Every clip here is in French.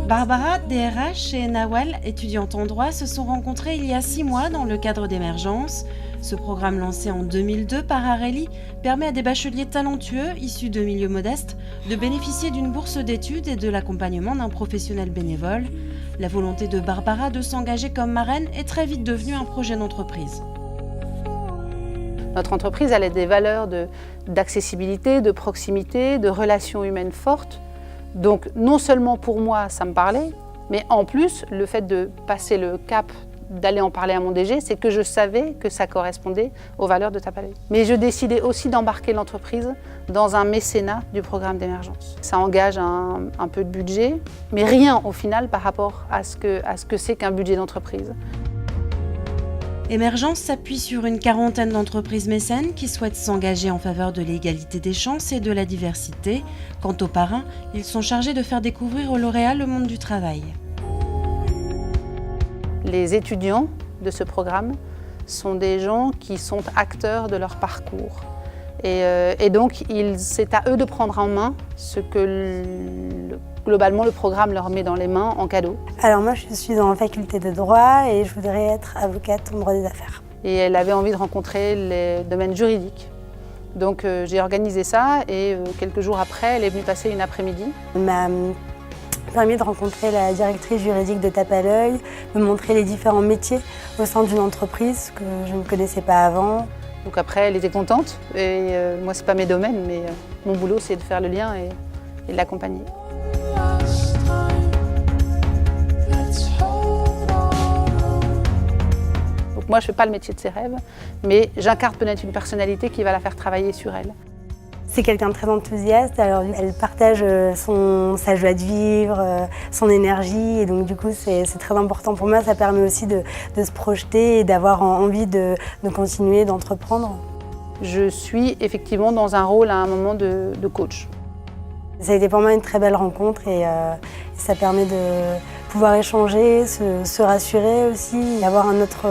Barbara, DRH, et Nawal, étudiante en droit, se sont rencontrées il y a 6 mois dans le cadre d'Émergence. Ce programme lancé en 2002 par Areli permet à des bacheliers talentueux, issus de milieux modestes, de bénéficier d'une bourse d'études et de l'accompagnement d'un professionnel bénévole. La volonté de Barbara de s'engager comme marraine est très vite devenue un projet d'entreprise. Notre entreprise, elle a des valeurs d'accessibilité, de proximité, de relations humaines fortes. Donc non seulement pour moi, ça me parlait, mais en plus, le fait de passer le cap, d'aller en parler à mon DG, c'est que je savais que ça correspondait aux valeurs de Tape à l'œil. Mais je décidais aussi d'embarquer l'entreprise dans un mécénat du programme d'Émergence. Ça engage un peu de budget, mais rien au final par rapport à ce que c'est qu'un budget d'entreprise. Émergence s'appuie sur une quarantaine d'entreprises mécènes qui souhaitent s'engager en faveur de l'égalité des chances et de la diversité. Quant aux parrains, ils sont chargés de faire découvrir aux lauréats le monde du travail. Les étudiants de ce programme sont des gens qui sont acteurs de leur parcours. Et donc, c'est à eux de prendre en main ce que globalement le programme leur met dans les mains en cadeau. Alors moi, je suis dans la faculté de droit et je voudrais être avocate en droit des affaires. Et elle avait envie de rencontrer les domaines juridiques. Donc j'ai organisé ça et quelques jours après, elle est venue passer une après-midi. Elle m'a permis de rencontrer la directrice juridique de Tape à l'œil, me montrer les différents métiers au sein d'une entreprise que je ne connaissais pas avant. Donc après, elle était contente. Et moi, c'est pas mes domaines, mais mon boulot, c'est de faire le lien et de l'accompagner. Donc moi, je fais pas le métier de ses rêves, mais j'incarne peut-être une personnalité qui va la faire travailler sur elle. C'est quelqu'un de très enthousiaste, alors elle partage sa joie de vivre, son énergie, et donc du coup c'est très important pour moi, ça permet aussi de se projeter et d'avoir envie de continuer, d'entreprendre. Je suis effectivement dans un rôle à un moment de coach. Ça a été pour moi une très belle rencontre et ça permet de pouvoir échanger, se rassurer aussi, avoir un autre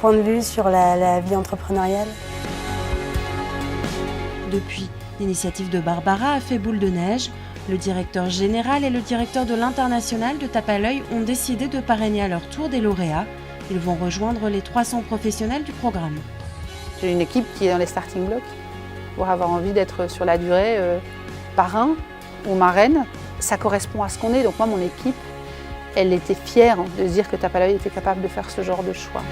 point de vue sur la vie entrepreneuriale. Depuis, l'initiative de Barbara a fait boule de neige. Le directeur général et le directeur de l'international de Tape à l'œil ont décidé de parrainer à leur tour des lauréats. Ils vont rejoindre les 300 professionnels du programme. J'ai une équipe qui est dans les starting blocks pour avoir envie d'être sur la durée parrain ou marraine. Ça correspond à ce qu'on est. Donc moi, mon équipe, elle était fière de se dire que Tape à l'œil était capable de faire ce genre de choix.